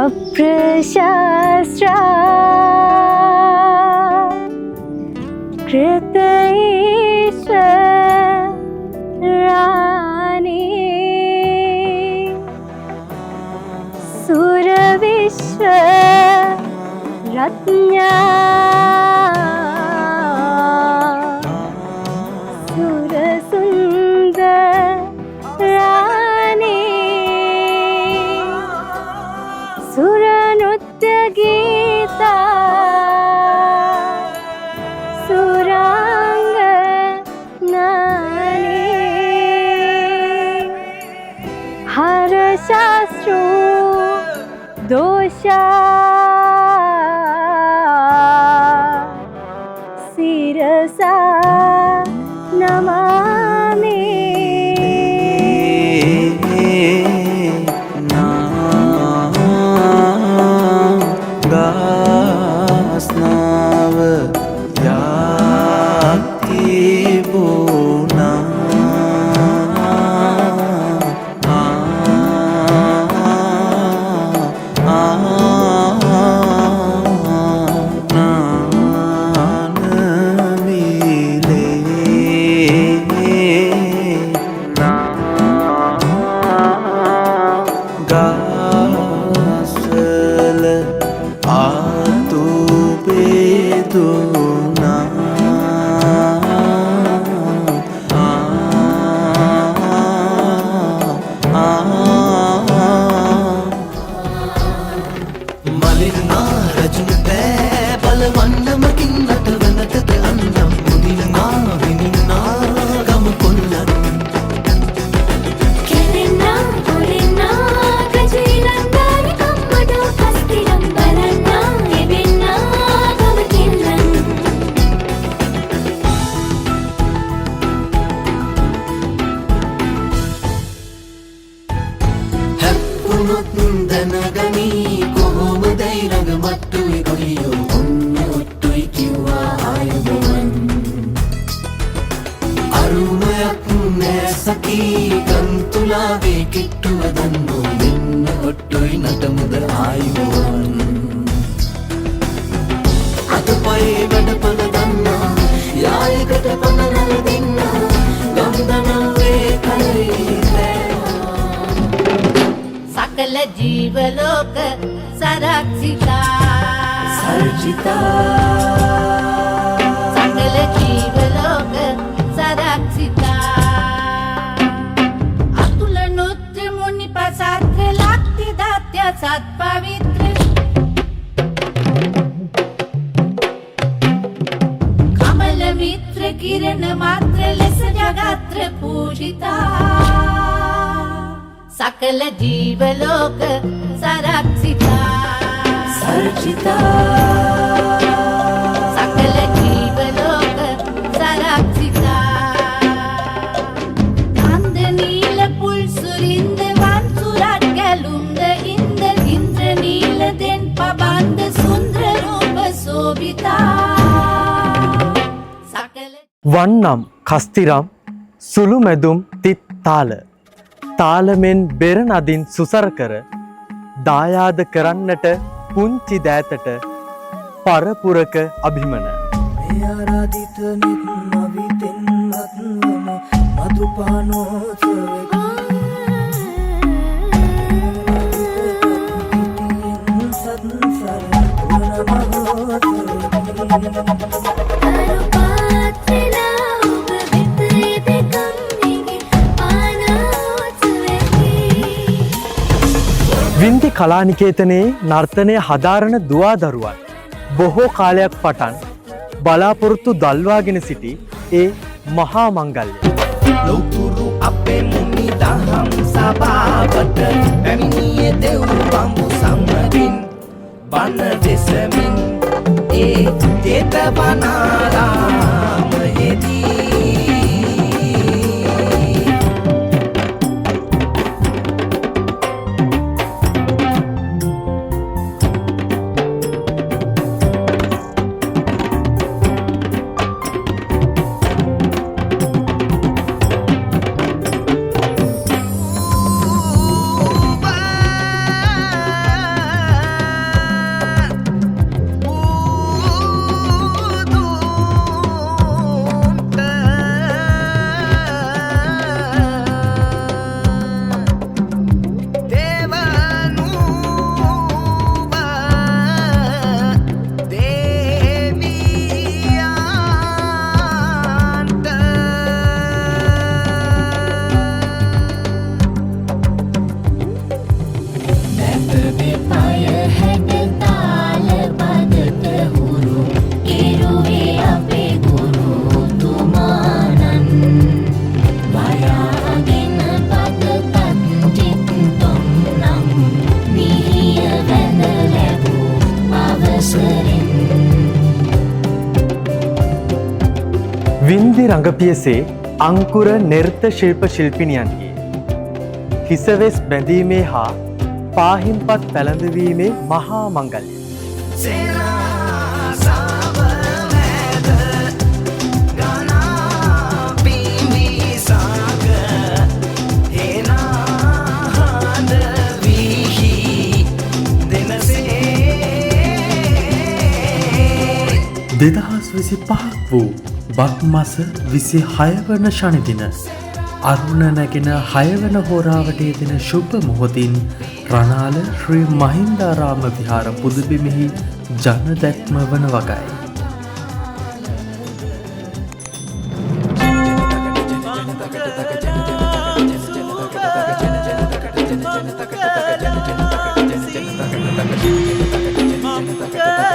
अप्रशास्त्रा कृतईश्वराणि सुरविश्व रत्न्या सुरसुन्दराणि सुरनृत्यगीता सुराङ्गनानि हरशास्त्रो दोषा शिरसा नमामि गास्नाव याति बोना गासल आतु बेदुना मलिना रजुते बलवन्नमकिं नटवनटते अन्नं मुनिना विनिना गम कुल्लन केलिना कोलिना गजइलंदानि कम्मडो कस्तिरं बलन्ना एबेन्ना गमकिल्लन හැප්පුණොත් දැනගනි කොහොමදයි රඟමට්ටුයි කොහියෝ ඔන්න ඔට්ටුයි කිව්වා ආයුබෝවන් අරුමයක් නෑ සකී කන්තුලාවේ කිට්ටුව දන්නෝ මෙන්න ඔට්ටුයි නටමුද ආයුබෝවන් අතපයි වැඩපල දන්නා යායකට පනනල් දෙන්නා ගම්දනවේ කලයි सकल जीवलोक संरक्षिता सर्जिता सकल जीवलोक संरक्षिता अतुलनोत्र मुनि प्रसाद लाक्ति दात्य सत्पवित्र कमल मित्र किरण मात्र लस जगात्र पूजिता सकल जीवलोक संरक्षिता सर्जिता सकल जीवलोक संरक्षिता नंद नील पुल सुरिंद वन सुरत गलुंद इंद इंद्र नील दिन पबंद सुंदर रूप शोभिता सकल වන්නම් කස්තිරම් සුළු මැදුම් තිත් තාල තාලමෙන් බෙර නදින් සුසර කර දායාද කරන්නට පුංචි දෑතට පරපුරක අභිමන ආරාධිත නිත් නවිතෙන් මත්වන මధుපානෝත්සවෙක් සත්සර පුරණ මහෝත්සවෙක් වින්දි කලානිකේතනයේ නර්තනය හදාරන දුවාදරුවන් බොහෝ කාලයක් පටන් බලාපොරොත්තු දල්වාගෙන සිටි ඒ මහා මංගල්‍ය ලෞතුරු අපේ මුනි දහම් සභාවට පැමිණියේ දෙව් බඹු සමගින් බණ දෙසමින් ඒ ජේතවනාරාමයේදී වින්දි රඟපියසේ අංකුර නෙර්ත ශිල්ප ශිල්පිනියන්ගේ හිසවෙස් බැඳීමේ හා පාහින්පත් පැළඳවීමේ මහා මංගල්‍ය. දෙදහස් විසි පහක් වූ බක් මස 26 වන ශනිදින අරුණ නැගෙන 6 වන හෝරාවට යෙදෙන ශුභ මොහොතින් රණාල ශ්‍රී මහින්දාරාම විහාර පුදබිමෙහි ජන දැක්ම වන වගයි. Mangala